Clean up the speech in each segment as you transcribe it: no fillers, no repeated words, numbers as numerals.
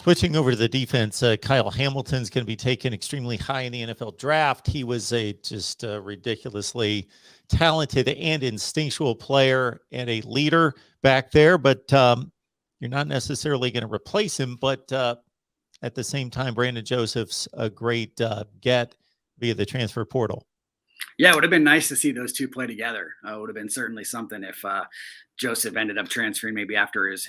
Switching over to the defense, Kyle Hamilton's going to be taken extremely high in the NFL draft. He was a just ridiculously talented and instinctual player and a leader back there, but you're not necessarily going to replace him. But at the same time, Brandon Joseph's a great get via the transfer portal. Yeah, it would have been nice to see those two play together. It would have been certainly something if Joseph ended up transferring maybe after his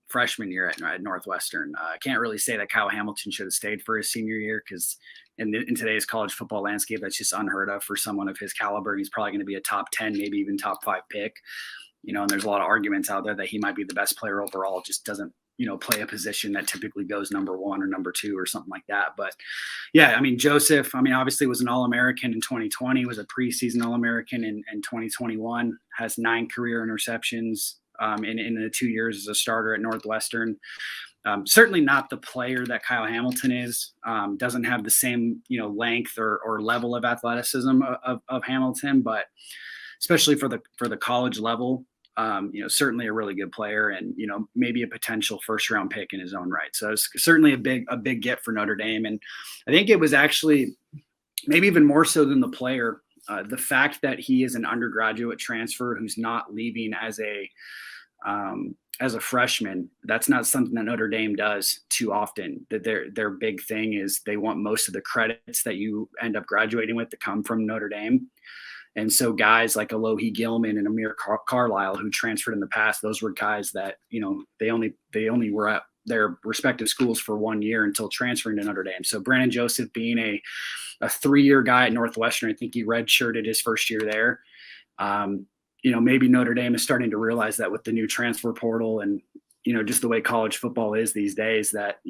freshman year at Northwestern. I can't really say that Kyle Hamilton should have stayed for his senior year because in today's college football landscape, that's just unheard of for someone of his caliber. He's probably going to be a top 10, maybe even top 5 pick. And there's a lot of arguments out there that he might be the best player overall, just doesn't, play a position that typically goes number 1 or number 2 or something like that. But yeah, Joseph, obviously was an All-American in 2020, was a preseason All-American in 2021, has 9 career interceptions in the 2 years as a starter at Northwestern. Certainly not the player that Kyle Hamilton is, doesn't have the same, length or level of athleticism of Hamilton, but especially for the college level, certainly a really good player and, maybe a potential first-round pick in his own right. So it's certainly a big get for Notre Dame. And I think it was actually maybe even more so than the player, the fact that he is an undergraduate transfer who's not leaving as a freshman. That's not something that Notre Dame does too often. That their big thing is they want most of the credits that you end up graduating with to come from Notre Dame. And so guys like Alohi Gilman and Amir Carlisle, who transferred in the past, those were guys that, they only were at their respective schools for 1 year until transferring to Notre Dame. So Brandon Joseph being a 3-year guy at Northwestern, I think he redshirted his first year there. Maybe Notre Dame is starting to realize that with the new transfer portal and, just the way college football is these days, that,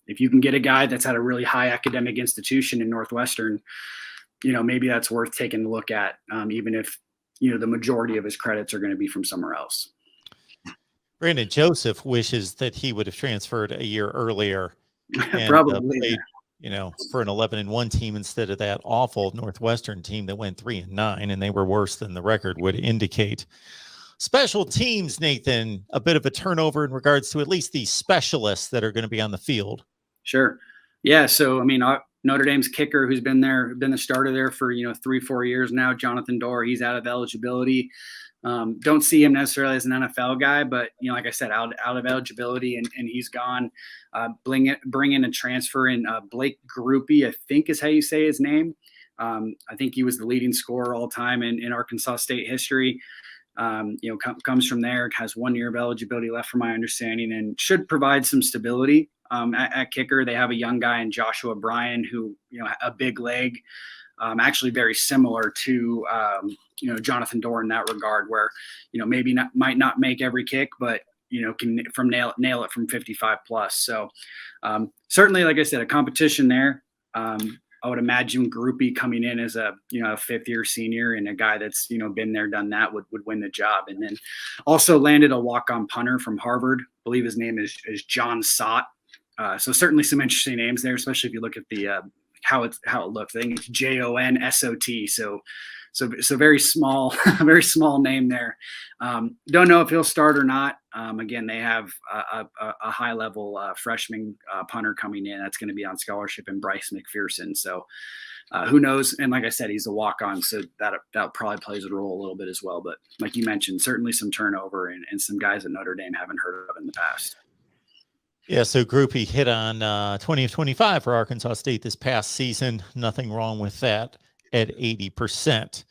if you can get a guy that's at a really high academic institution in Northwestern, maybe that's worth taking a look at, even if, the majority of his credits are going to be from somewhere else. Brandon Joseph wishes that he would have transferred a year earlier. And, Probably. Played, for an 11-1 team instead of that awful Northwestern team that went 3-9, and they were worse than the record would indicate. Special teams, Nathan, a bit of a turnover in regards to at least the specialists that are going to be on the field. Sure. Yeah. So, Notre Dame's kicker, who's been the starter there for, 3-4 years now, Jonathan Dorr, he's out of eligibility. Don't see him necessarily as an NFL guy, but, like I said, out of eligibility and he's gone. Bring in a transfer in Blake Grupe, I think is how you say his name. I think he was the leading scorer all time in Arkansas State history. Comes from there, has 1 year of eligibility left from my understanding, and should provide some stability. At kicker, they have a young guy in Joshua Bryan who, a big leg, actually very similar to, Jonathan Dorr in that regard, where, maybe might not make every kick, but, can nail it from 55 plus. So certainly, like I said, a competition there. I would imagine Grupe coming in as a 5th-year senior and a guy that's been there, done that would win the job. And then also landed a walk-on punter from Harvard. I believe his name is John Sott. So certainly some interesting names there, especially if you look at the how it looks. I think it's JONSOT. So very small, very small name there. Don't know if he'll start or not. Again, they have a high level freshman punter coming in that's going to be on scholarship in Bryce McPherson. So who knows? And like I said, he's a walk-on, so that probably plays a role a little bit as well. But like you mentioned, certainly some turnover and some guys that Notre Dame haven't heard of in the past. Yeah, so Grupe hit on 20 of 25 for Arkansas State this past season. Nothing wrong with that at 80%.